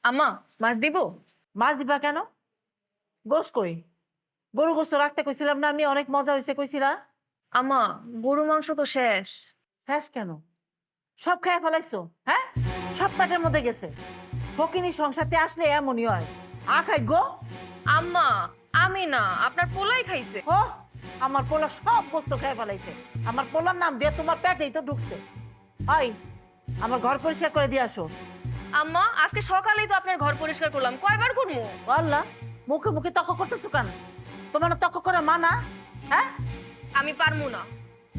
আম্মা মাছ দিব? মাছ দিবা কেন? গোস কই? গরু গোস্ত রাখতে কইছিলাম না আমি, অনেক মজা হয়েছে কইছিলা। আম্মা গরু মাংস তো শেষ। শেষ কেন? সব খেয়ে ফেলাইছো? হ্যাঁ, সব পেটের মধ্যে গেছে। ফকিনি সংসারতে আসলে এমনই হয়। খাই গো। আম্মা আমি না, আপনার পোলাই খাইছে। ও, আমার পোলা সব গোস্ত খেয়ে ফেলাইছে। আমার পোলার নাম দিয়ে তোমার পেটেই তো ঢুকছে। আই, আমার ঘর পরিষ্কার করে দিয়ে আসো। আম্মা আজকে সকালেই তো আপনার ঘর পরিষ্কার করলাম, কয়বার করবো? আল্লাহ, মুখে মুখে তর্ক করতেছো কেন? তোমার না তর্ক করে মানা? হ্যাঁ, আমি পারমু না।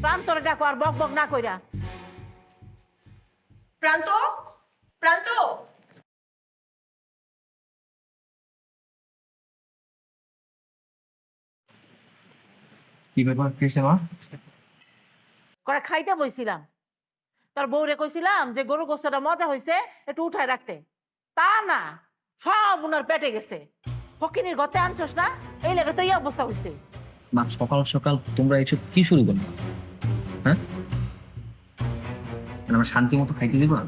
প্রান্তরে ডাকো আর বক বক না কইরা। প্রান্ত, প্রান্ত। কি ব্যাপার কেসে মা? করে খাইতে বইছিলাম, তার বউরে কইছিলাম যে গরু গোস্তটা মজা হয়েছে একটু উঠায় রাখতে, তা না, সব উনার পেটে গেছে। ফকিনির গতে আনছস না, এই লেগে তো এই অবস্থা হয়েছে। মা সকাল সকাল তোমরা এইসব কি শুরু করলো? হ্যাঁ, মানে আমার শান্তি মতো খাইতে দিবা?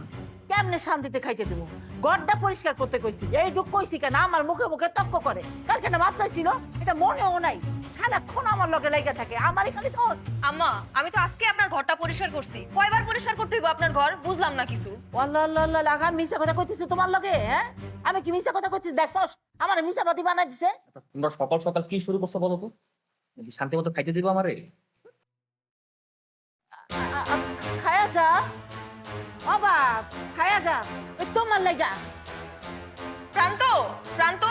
কেমনে শান্তিতে খাইতে দেবো? গড়টা পরিষ্কার করতে কইছি, এইটুক কইছি কেন? আমার মুখে মুখে তর্ক করে। কার কেন মাত্রাই ছিল, এটা মনেও নাই। সারাক্ষণ আমার লগে লাইগা থাকে, আমারই খালি দোষ। আম্মা আমি তো আজকে আপনার ঘরটা পরিষ্কার করছি, কয়বার পরিষ্কার করতে হইব আপনার ঘর বুঝলাম না কিছু। আল্লাহ আল্লাহ আল্লাহ, লাগা মিশা কথা কইতেছি তোমার লগে? হ্যাঁ, আমি কি মিশা কথা কইছি? দেখছস আমার মিশাবাদী বানাই দিছে। তোমরা সকাল সকাল কি শুরু করছো বলো তো? শান্তি মতো খাইতে দিবা আমারে? খায়া যা অবাক, খায়া যা, ওই তোমার লাগা। প্রান্ত, প্রান্ত,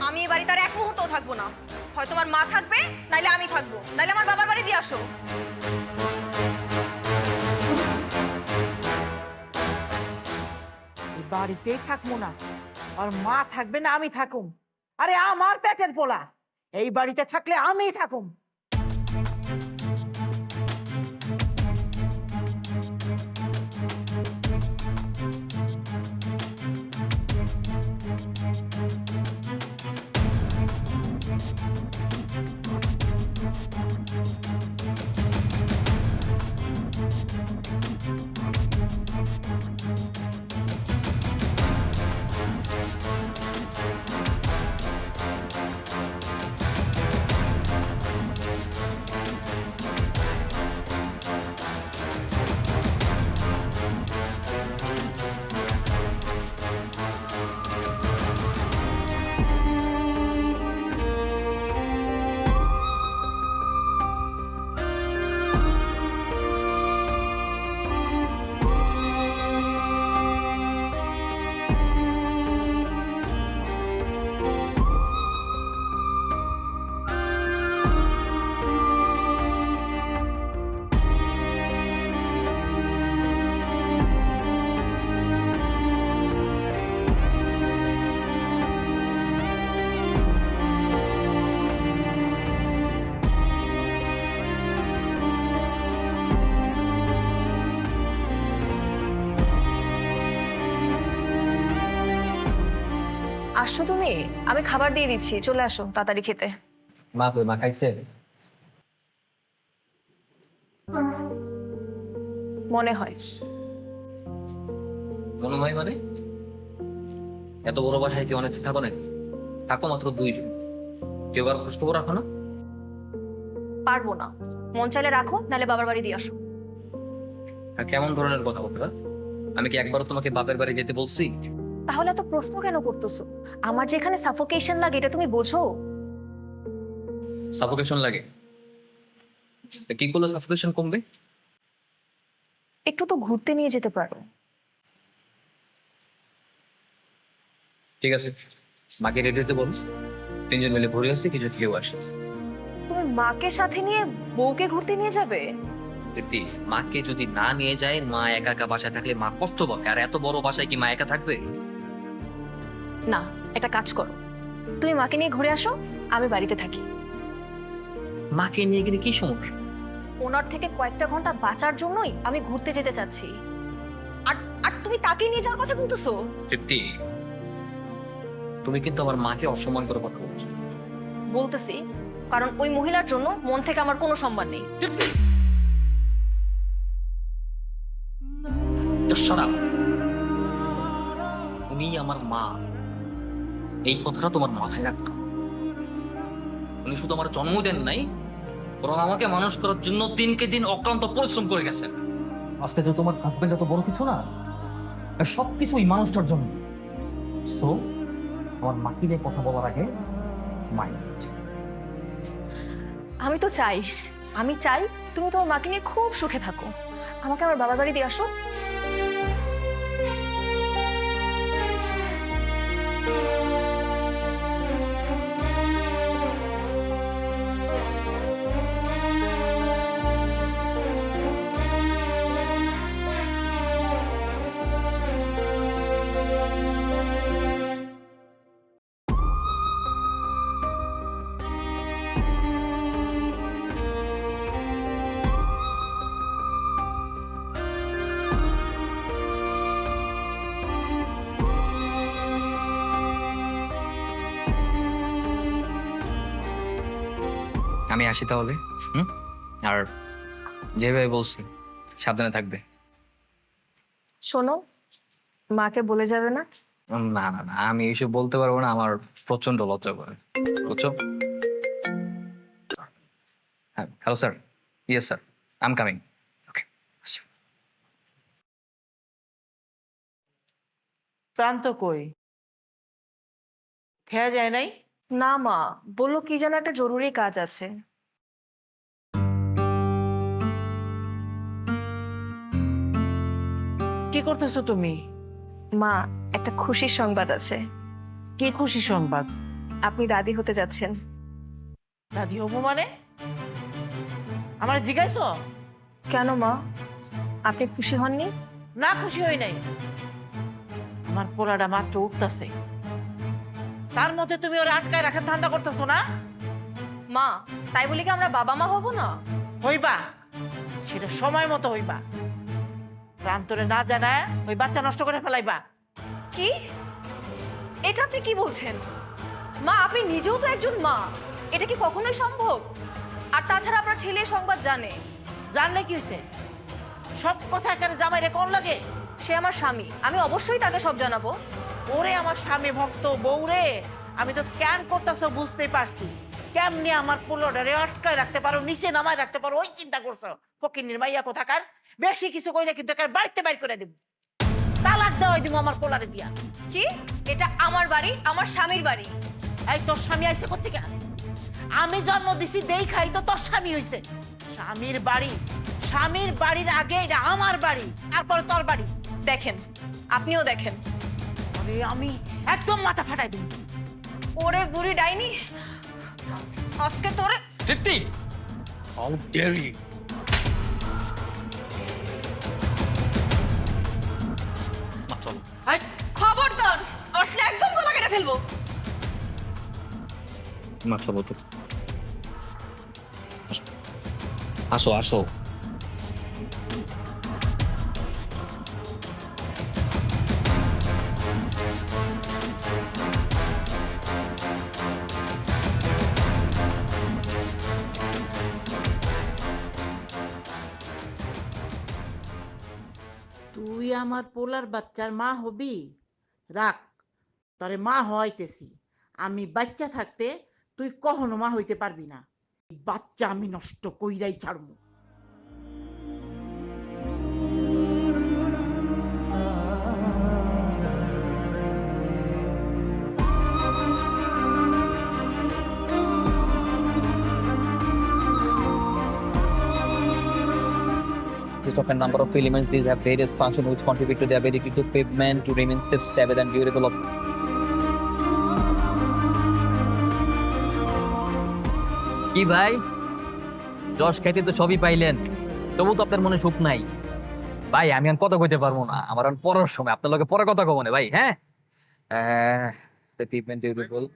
আমি এই বাড়িতে আর এক মুহূর্তও থাকবো না। হয় তোমার মা থাকবে, নাইলে আমি থাকবো, নাইলে আমার বাবার বাড়ি দিয়ে আসো। এই বাড়িতেই থাকবো না, আর মা থাকবে না আমি থাকুম। আরে আমার পেটের পোলা, এই বাড়িতে থাকলে আমিই থাকুম। আসো তুমি, আমি খাবার দিয়ে দিচ্ছি, চলে আসো তাড়াতাড়ি খেতে। মা কই? মা খাইছে? মনে হয়। মনে হয় মানে? এত বড় বাসায় কি অনেক থাকো নাকি? থাকো মাত্র দুইজন, কেউ আর খোঁজ খবর রাখো না? পারবো না, মন চাইলে রাখো, নাহলে বাবার বাড়ি দিয়ে আসো। আর কেমন ধরনের কথা বলতে? আমি কি একবারও তোমাকে বাপের বাড়ি যেতে বলছি? তাহলে এত প্রশ্ন কেন করতেছো? আমার যেখানে সাফোকেশন লাগে এটা তুমি বোঝো? সাফোকেশন লাগে? তা কি করলে সাফোকেশন কমবে? একটু তো ঘুরতে নিয়ে যেতে পারো। ঠিক আছে, মাকে রেডি হতে বল, তিনজন মিলে ঘুরে আসি, কিছু খেয়েও আসি। তুমি মাকে সাথে নিয়ে বউকে ঘুরতে নিয়ে যাবে? প্রীতি, মাকে যদি না নিয়ে যায়, মা একা একা বাসায় থাকলে মা কষ্ট পাবে, আর এত বড় বাসায় কি মা একা থাকবে? না, একটা কাজ করো, তুমি মাকে নিয়ে ঘুরে আসো, আমি বাড়িতে থাকি। মাকে নিয়ে গেলে কি সমস্যা? ওনার থেকে কয়েকটা ঘন্টা বাঁচার জন্যই আমি ঘুরতে যেতে চাচ্ছি। আর আর তুমি তাকে নিয়ে যাওয়ার কথা বলতেছো? তৃপ্তি, তুমি কিন্তু আমার মাকে অসম্মান করে কথা বলছো। বলতেছি, কারণ ওই মহিলার জন্য মন থেকে আমার কোনো সম্মান নেই। তৃপ্তি, just shut up. তুমি আমার মা, এই কথাটা তোমার মাথায় রাখতো। উনি শুধু আমার জন্ম দেন নাই, বরং আমাকে মানুষ করার জন্য দিনকে দিন অক্লান্ত পরিশ্রম করে গেছেন। আজকে তো তোমার হাজবেন্ড এত বড় কিছু না, আর সবকিছু এই মানুষটার জন্য। সো আমার মাকে নিয়ে কথা বলার আগে মাইন্ড। আমি তো চাই, আমি চাই তুমি তোমার মাকে নিয়ে খুব সুখে থাকো। আমাকে আমার বাবার বাড়ি দিয়ে আসো। আমি আসি তাহলে। হুম, আর যেভাবে বলছি সাবধানে থাকবে। শোনো, মাকে বলে যাবে না। না না না, আমি এইসব বলতে পারবো না, আমার প্রচন্ড লজ্জা করে, বুঝছো? হ্যাঁ, hello sir. Yes sir, I am coming. Okay. Pranta কই? খেয়া যায় নাই? না মা, বললো কি যেন একটা জরুরি কাজ আছে। কি করতেছো তুমি? মা, একটা খুশির সংবাদ আছে। কি খুশি সংবাদ? আপনি দাদি হতে যাচ্ছেন। দাদি হবো মানে? আমার জিজ্ঞাসো? কেন মা, আপনি খুশি হননি? না, খুশি হই নাই। আমার পোলাটা মাত্র উঠতেছে, তার মধ্যে তুমি ওরা আটকায় রাখার ধান্দা করতেছো না? মা, তাই বলি কি আমরা বাবা মা হব না? হইবা, সেটা সময় মতো হইবা। প্রান্তরে না জানায় ওই বাচ্চা নষ্ট করে ফেলাইবা। কি? এটা আপনি কি বলছেন? মা, আপনি নিজেও তো একজন মা, এটা কি কখনোই সম্ভব? আর তাছাড়া আপনার ছেলে এই সংবাদ জানে। জানলে কি হয়েছে? সব কথা এখানে জামাইরে কোন লাগে? সে আমার স্বামী, আমি অবশ্যই তাকে সব জানাবো। ওরে আমার স্বামী ভক্ত বউরে, আমি তো ক্যান করতেছো বুঝতেই পারছি। কেমনি আমার পোলাটারে আটকায় রাখতে পারো, নিচে নামায় রাখতে পারো, ওই চিন্তা করছো। ফকিন্নির মাইয়া কোথাকার, বেশি কিছু কইলে কিন্তু একেবারে বাড়িতে বাইর করে দেব। তালাক দেওয়াই দিব আমার পোলারে দিয়া। কি? এটা আমার বাড়ি, আমার স্বামীর বাড়ি। এই তোর স্বামী আইছে কোত্থেকে? আমি জন্ম দিছি দেই খাই তো তোর স্বামী হইছে। স্বামীর বাড়ি, স্বামীর বাড়ির আগে এটা আমার বাড়ি, তারপরে তোর বাড়ি। দেখেন, আপনিও দেখেন। আরে আমি একদম মাথা ফাটাই দিব। ওরে বুড়ি ডাইনি, আজকে তোরে। তৃপ্তি, হাউ ডেয়ার ইউ! মা চলো। খবরদার, আসলে একদম গলা কেটে ফেলবো। মা চলো তো। আসো আসো। তুই আমার পোলার বাচ্চার মা হবি? রাখ, তরে মা হইতেছি। আমি বাচ্চা থাকতে তুই কখনো মা হইতে পারবি না। এই বাচ্চা আমি নষ্ট কইরাই ছাড়বো। Of a number of elements, these have various functions which contribute to the ability to pavement to remain safe, stable, and durable. কি ভাই, রস খাইতে তো সবই পাইলেন, তবু তো আপনার মনে সুখ নাই। ভাই আমি আর কথা কইতে পারবো না, আমার আর পরের সময় আপনার লগে পরে কথা কব না ভাই। হ্যাঁ, the pavement durable.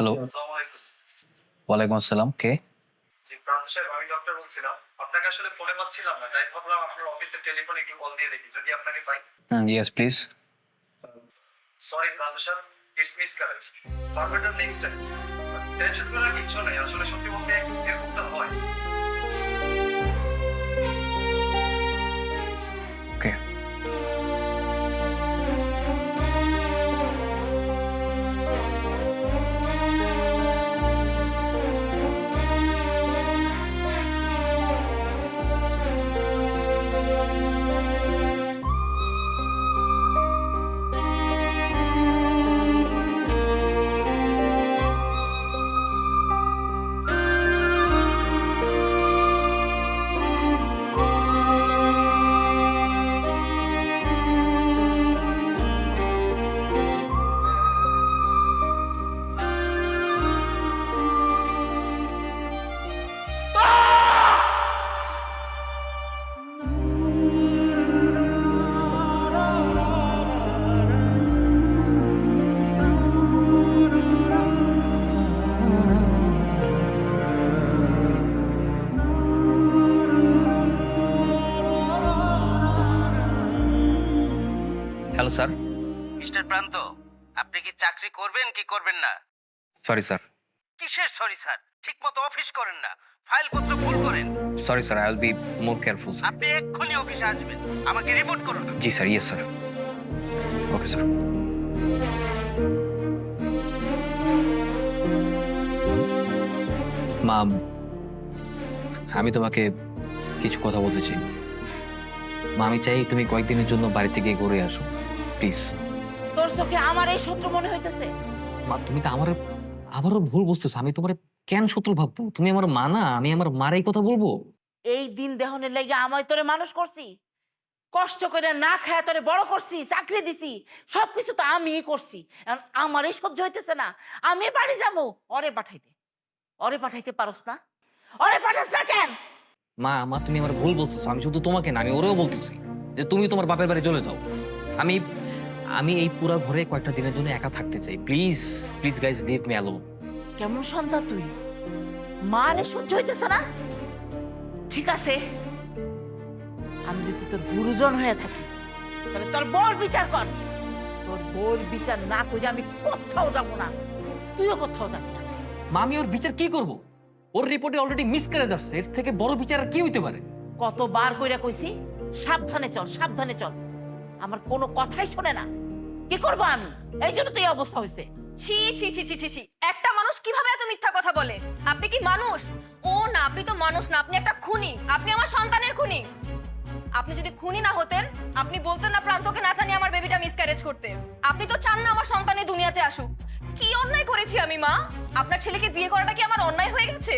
হ্যালো, ওয়ালাইকুম আসসালাম। কে? জি প্রান্ত সাহেব, আমি ডক্টর বলছিলাম। আপনাকে আসলে ফোনে পাচ্ছিলাম না, তাই ভাবলাম আপনার অফিসের টেলিফোনে একটু কল দিয়ে দেখি, যদি আপনাকে পাই। Yes please. Sorry Pranta sir, it's miscarriage. For better next time. Tension করার কিচ্ছু নেই, আসলে সত্যি বলতে এরকমটা হয়। ওকে। Hello sir. মিস্টার প্রান্ত, আপনি কি চাকরি করবেন কি করবেন না? Sorry sir. কিসের সরি স্যার? ঠিকমতো অফিস করেন না, ফাইলপত্র ভুল করেন। Sorry sir, I will be more careful. আপনি এক্ষুনি অফিসে আসবেন, আমাকে রিপোর্ট করুন। জি sir, yes sir. Okay sir. মা, আমি তোমাকে কিছু কথা বলতে চাই। মা, আমি চাই তুমি কয়েকদিনের জন্য বাড়ি থেকে ঘুরে আসো প্লিজ। তোর চোখে আমার এই শত্রু মনে হইতেছে? মা, তুমি তো আমার আবারও ভুল বুঝতেছো। আমি তোমার কেন শত্রু ভাববো? তুমি আমার মা না, আমি আমার মার এই কথা বলবো? এই দিন দেহনের লেগে আমায় তোরে মানুষ করছি, কষ্ট করে না খায় তোরে বড় করছি, চাকরি দিছি, সবকিছু তো আমিই করছি। এখন আমারই সহ্য হইতেছে না, আমি বাড়ি যাবো। ওরে পাঠাইতে পারস না? ওরে পাঠাস না কেন? মা, তুমি আমার ভুল বলতেছো। আমি শুধু তোমাকে না, আমি ওরেও বলতেছি যে তুমি তোমার বাপের বাড়ি চলে যাও। আমি আমি এই পুরো ঘরে কয়েকটা দিনের জন্য একা থাকতে চাই। Please please guys, leave me alone. কেমন সন্তান তুই? মারে সহ্য হইতেছে না? ঠিক আছে, আমি যদি তোর গুরুজন হয়ে থাকি তাহলে তোর বউর বিচার কর। তোর বউর বিচার না করে আমি কোথাও যাব না, তুইও কোথাও যাবি না। মা, আমি ওর বিচার কি করব? ওর রিপোর্টে অলরেডি মিসক্যারেজ আসছে, এর থেকে বড় বিচার আর কি হইতে পারে? কতবার কইরা কইছি সাবধানে চল, সাবধানে চল। আমার কোনো কথাই শোনে না। কি করব আমি? এই জন্য তো এই অবস্থা হয়েছে। ছি ছি ছি ছি ছি ছি, একটা মানুষ কিভাবে এত মিথ্যা কথা বলে? আপনি কি মানুষ? ও না, আপনি তো মানুষ না, আপনি একটা খুনি। আপনি আমার সন্তানের খুনি। আপনি যদি খুনি না হতেন, আপনি বলতেন না প্রান্তকে না জানিয়ে আমার বেবিটা মিসক্যারেজ করতে। আপনি তো চান না আমার সন্তানের দুনিয়াতে আসুক। কি অন্যায় করেছি আমি মা? আপনার ছেলেকে বিয়ে করাটা কি আমার অন্যায় হয়ে গেছে?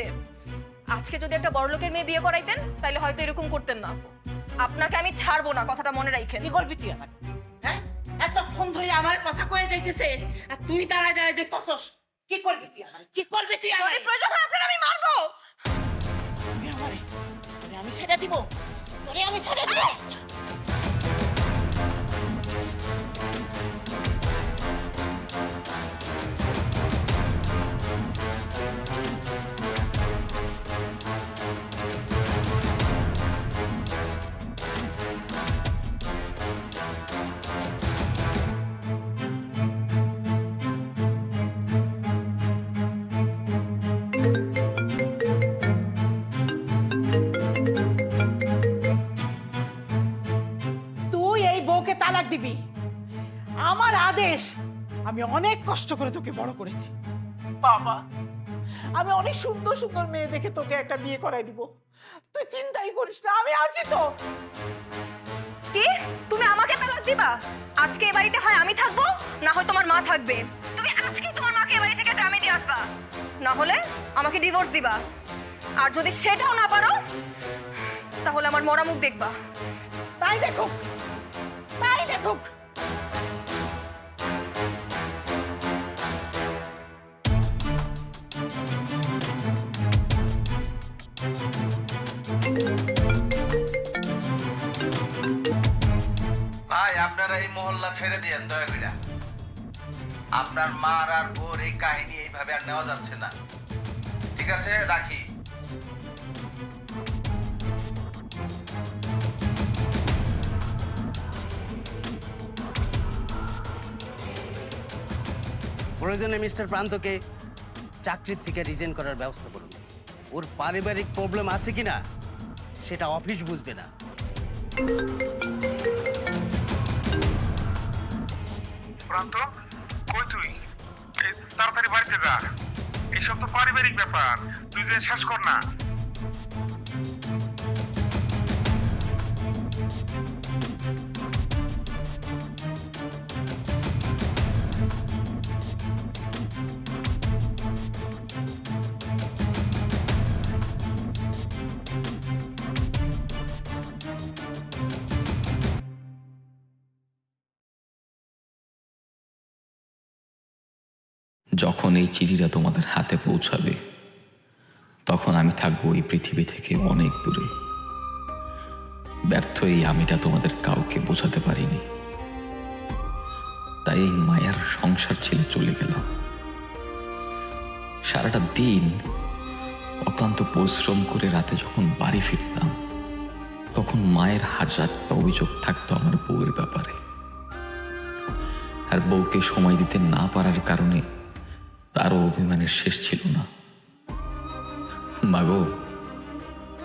আজকে যদি একটা বড়লোকের মেয়ে বিয়ে করাইতেন তাহলে হয়তো এরকম করতেন না। আপনাকে আমি ছাড়বো না, কথাটা মনে রাখেন। কি করবি তুই আমার? হ্যাঁ, এতক্ষণ ধরে আমার কথা কয়ে যাইতেছে আর তুই দাঁড়ায় দাঁড়ায় দেখতেছস। কি করবি তুই আমার? কি করবি তুই আমার? যদি প্রয়োজন হয় আপনার আমি মারবো। আমি ছেড়ে দিব, তোরে আমি ছেড়ে দিব। তুই এই বউকে তালাক দিবি, আমার আদেশ। আমি অনেক কষ্ট করে তোকে বড় করেছি বাবা। আমি অনেক সুন্দর সুন্দর মেয়ে দেখে তোকে একটা বিয়ে করাই দিব। তুই চিন্তাই করিস না, আমি আছি তো। কি? তুমি আমাকে তালাক দিবা? আজকে এই বাড়িতে হয় আমি থাকবো, না হয় তোমার মা থাকবে। তুমি আজকেই তোমার মাকে এই বাড়ি থেকে গ্রামে দিয়ে আসবা, না হলে আমাকে ডিভোর্স দিবা। আর যদি সেটাও না পারো তাহলে আমার মরা মুখ দেখবা। তাই দেখুক, তাই দেখুক। ভাই, আপনারা এই মহল্লা ছেড়ে দিয়েন দয়া করে। আপনার মার আর বোর এই কাহিনী এইভাবে আর নেওয়া যাচ্ছে না। ঠিক আছে, রাখি। প্রয়োজনে মিস্টার প্রান্তকে চাকরির থেকে রিজাইন করার ব্যবস্থা করুন। ওর পারিবারিক প্রবলেম আছে কিনা সেটা অফিস বুঝবে না। প্রান্ত, কই তুই? এই তাড়াতাড়ি বাড়িতে যা। এইসব তো পারিবারিক ব্যাপার, তুই যে শেষ কর না। যখন এই চিঠিটা তোমাদের হাতে পৌঁছাবে তখন আমি থাকবো এই পৃথিবী থেকে অনেক দূরে। ব্যর্থ এই আমিটা তোমাদের কাউকে বোঝাতে পারিনি, তাই এই মায়ার সংসার ছেড়ে চলে গেলাম। সারাটা দিন অক্লান্ত পরিশ্রম করে রাতে যখন বাড়ি ফিরতাম তখন মায়ের হাজারটা অভিযোগ থাকতো আমার বউয়ের ব্যাপারে। আর বউকে সময় দিতে না পারার কারণে তারও অভিমানের শেষ ছিল না। মাগো,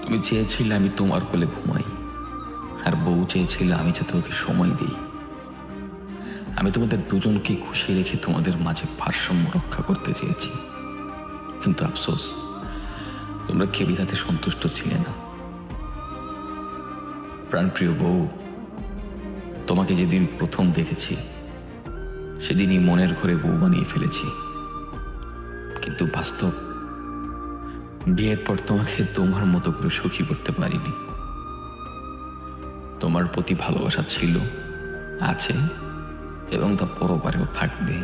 তুমি চেয়েছিলে আমি তোমার কোলে ঘুমাই, আর বউ চেয়েছিল আমি যাতে ওকে সময় দিই। আমি তোমাদের দুজনকে খুশি রেখে তোমাদের মাঝে ভারসাম্য রক্ষা করতে চেয়েছি, কিন্তু আফসোস তোমরা কেবি তাতে সন্তুষ্ট ছিলে না। প্রাণপ্রিয় বউ, তোমাকে যেদিন প্রথম দেখেছি সেদিনই মনের ঘরে বউ বানিয়ে ফেলেছি, কিন্তু বাস্তব বিয়ের পর তোমাকে তোমার মতো করে সুখী করতে পারিনি। তোমার প্রতি ভালোবাসা ছিল, আছে এবং তা পরবারেও থাকবে।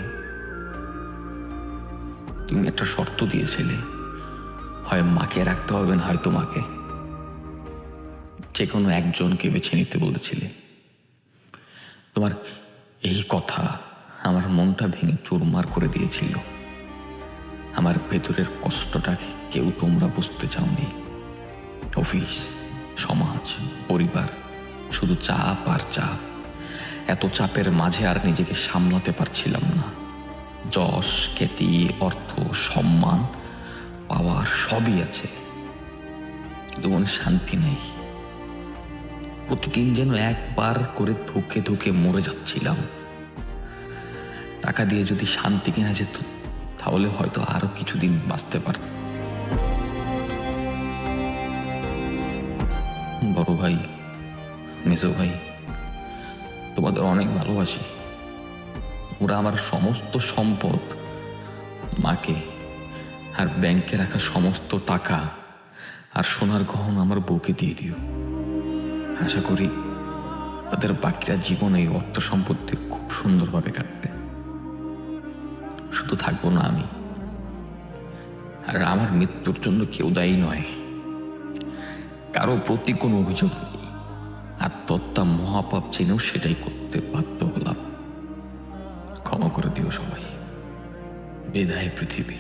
তুমি একটা শর্ত দিয়েছিলে, হয় মাকে রাখতে হবে না হয় তোমাকে। যে কোনো একজনকে বেছে নিতে বলেছিলে। তোমার এই কথা আমার মনটা ভেঙে চুরমার করে দিয়েছিল। আমার ভেতরের কষ্টটাকে কেউ তোমরা বুঝতে চাওনি। অফিস, সমাজ, পরিবার, শুধু চাপ আর চাপ। এত চাপের মাঝে আর নিজেকে সামলাতে পারছিলাম না। যশ, খ্যাতি, অর্থ, সম্মান পাওয়ার সবই আছে, কিন্তু মনে শান্তি নেই। প্রতিদিন যেন একবার করে ধুকে ধুকে মরে যাচ্ছিলাম। টাকা দিয়ে যদি শান্তি কেনা যেত তাহলে হয়তো আরো কিছুদিন বাঁচতে পারত। বড় ভাই, মেজো ভাই, তোমাদের অনেক ভালোবাসি। ওরা আমার সমস্ত সম্পদ, মাকে আর ব্যাংকে রাখা সমস্ত টাকা আর সোনার গহনা আমার বউকে দিয়ে দিও। আশা করি তাদের বাকিরা জীবন এই অর্থ সম্পত্তি খুব সুন্দরভাবে কাটবে। শুধু থাকবো না আমি, আর আমার মৃত্যুর জন্য কেউ দায়ী নয়। কারো প্রতি কোনো অভিযোগ নেই। আত্মহত্যা মহাপাপ জেনেও সেটাই করতে বাধ্য হলাম। ক্ষমা করে দিও সবাই। বিদায় পৃথিবী।